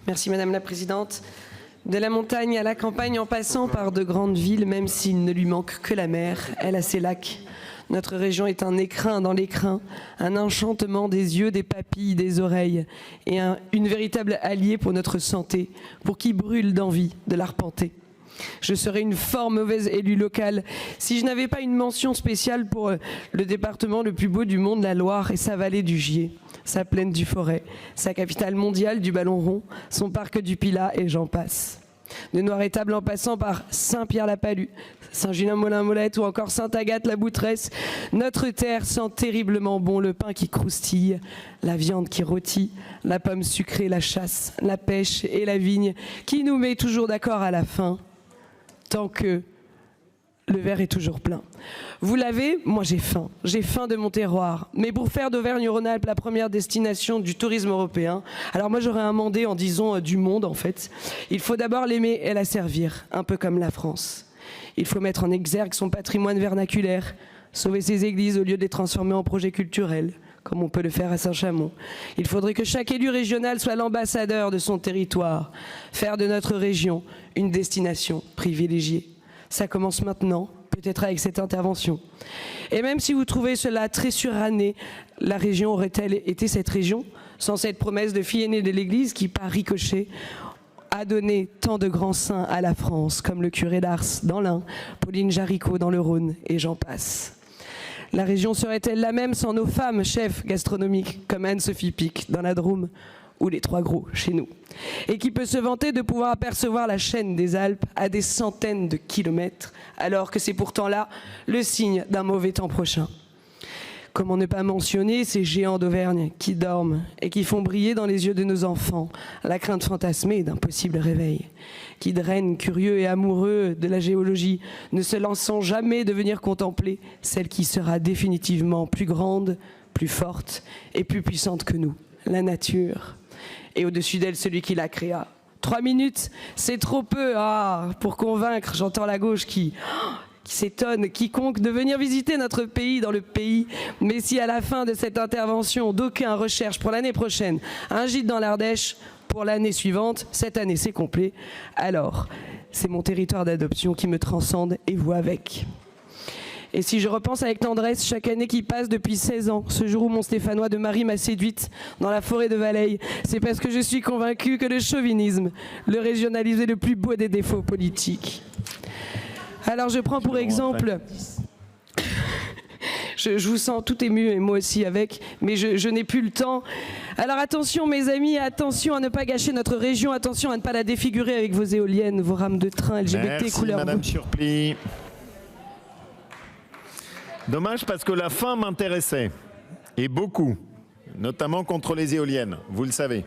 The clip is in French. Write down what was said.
Merci Madame la Présidente. De la montagne à la campagne en passant par de grandes villes, même s'il ne lui manque que la mer, elle a ses lacs. Notre région est un écrin dans l'écrin, un enchantement des yeux, des papilles, des oreilles et une véritable alliée pour notre santé, pour qui brûle d'envie de l'arpenter. Je serais une fort mauvaise élue locale si je n'avais pas une mention spéciale pour le département le plus beau du monde, la Loire et sa vallée du Gier, sa plaine du Forêt, sa capitale mondiale du ballon rond, son parc du Pilat et j'en passe. De Noir-Étable en passant par Saint-Pierre-la-Palud, Saint-Julien-Molin-Molette ou encore Sainte-Agathe-la-Boutresse, notre terre sent terriblement bon le pain qui croustille, la viande qui rôtit, la pomme sucrée, la chasse, la pêche et la vigne qui nous met toujours d'accord à la fin, tant que le verre est toujours plein. Vous l'avez, moi j'ai faim de mon terroir. Mais pour faire d'Auvergne-Rhône-Alpes la première destination du tourisme européen, alors moi j'aurais amendé en disant du monde en fait. Il faut d'abord l'aimer et la servir, un peu comme la France. Il faut mettre en exergue son patrimoine vernaculaire, sauver ses églises au lieu de les transformer en projets culturels, comme on peut le faire à Saint-Chamond. Il faudrait que chaque élu régional soit l'ambassadeur de son territoire, faire de notre région une destination privilégiée. Ça commence maintenant, peut-être avec cette intervention. Et même si vous trouvez cela très suranné, la région aurait-elle été cette région sans cette promesse de fille aînée de l'Église qui, par ricochet, a donné tant de grands saints à la France, comme le curé d'Ars dans l'Ain, Pauline Jaricot dans le Rhône, et j'en passe. La région serait-elle la même sans nos femmes chefs gastronomiques, comme Anne-Sophie Pic dans la Drôme, ou les Trois Gros chez nous, et qui peut se vanter de pouvoir apercevoir la chaîne des Alpes à des centaines de kilomètres, alors que c'est pourtant là le signe d'un mauvais temps prochain. Comment ne pas mentionner ces géants d'Auvergne qui dorment et qui font briller dans les yeux de nos enfants la crainte fantasmée d'un possible réveil, qui drainent curieux et amoureux de la géologie, ne se lançant jamais de venir contempler celle qui sera définitivement plus grande, plus forte et plus puissante que nous, la nature. Et au-dessus d'elle, celui qui la créa. 3 minutes, c'est trop peu pour convaincre, j'entends la gauche qui s'étonne, quiconque, de venir visiter notre pays dans le pays. Mais si à la fin de cette intervention, d'aucuns recherche pour l'année prochaine un gîte dans l'Ardèche, pour l'année suivante, cette année c'est complet, alors c'est mon territoire d'adoption qui me transcende et vous avec. Et si je repense avec tendresse chaque année qui passe depuis 16 ans, ce jour où mon Stéphanois de Marie m'a séduite dans la forêt de Valais, c'est parce que je suis convaincue que le chauvinisme, le régionalisme est le plus beau des défauts politiques. Alors je prends pour exemple, je vous sens tout ému et moi aussi avec, mais je n'ai plus le temps. Alors attention mes amis, attention à ne pas gâcher notre région, attention à ne pas la défigurer avec vos éoliennes, vos rames de train LGBT. Merci, couleur Madame bleue. Surplis. Dommage parce que la fin m'intéressait, et beaucoup, notamment contre les éoliennes, vous le savez.